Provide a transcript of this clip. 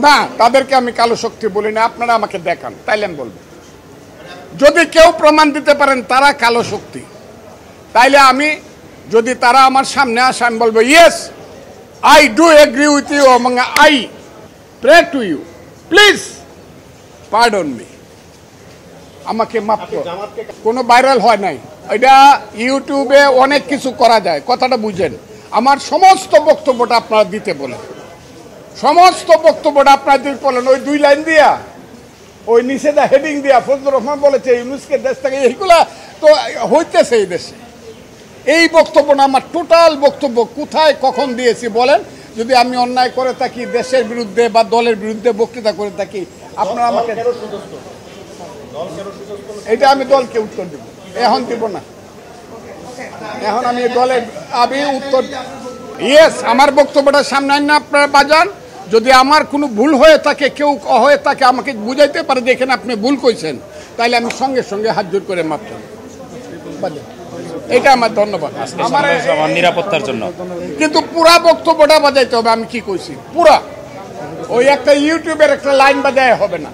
না, তাদেরকে আমি কালো শক্তি বলি না। আপনারা আমাকে দেখান, তাইলে আমি বলবো। যদি কেউ প্রমাণ দিতে পারেন তারা কালো শক্তি, তাইলে আমি, যদি তারা আমার সামনে আসে, আমি বলবো yes, I do agree with you এবং I pray to you, please pardon me, আমাকে মাফ করুন। কোনো ভাইরাল হয় নাই, এটা ইউটিউবে অনেক কিছু করা যায়, কথাটা বুঝেন। আমার সমস্ত বক্তব্যটা আপনারা দিতে বলেন, সমস্ত বক্তব্যটা আপনারা দিতে বলেন। ওই 2 লাইন দিয়া, ওই নিচে দা হেডিং দিয়া ফজলুর রহমান বলেছে ইউনুসকে দেশ থেকে, এইগুলা তো হইতেছে এই দেশে। এই বক্তব্য না, আমার টোটাল বক্তব্য কোথায় কখন দিয়েছি বলেন। যদি আমি অন্যায় করে থাকি, দেশের বিরুদ্ধে বা দলের বিরুদ্ধে বক্তৃতা করে থাকি, আপনারা আমাকে, এটা আমি দলকে উত্তর দিব, এখন দিব না। এখন আমি দলের উত্তর, ইয়েস, আমার বক্তব্যটা সামনে আইন না আপনারা বাজান। যদি আমার কোনো ভুল হয়ে থাকে, কেউ হয়ে থাকে, আমাকে বুঝাইতে পারে যে এখানে আপনি ভুল কইছেন, তাইলে আমি সঙ্গে সঙ্গে হাত জোর করে মাফ করব। এটা আমার ধন্যবাদ আমার নিরাপত্তার জন্য। কিন্তু পুরা বক্তব্যটা বাজাইতে হবে, আমি কি কইছি পুরা। ওই একটা ইউটিউবের একটা লাইন বাজায় হবে না।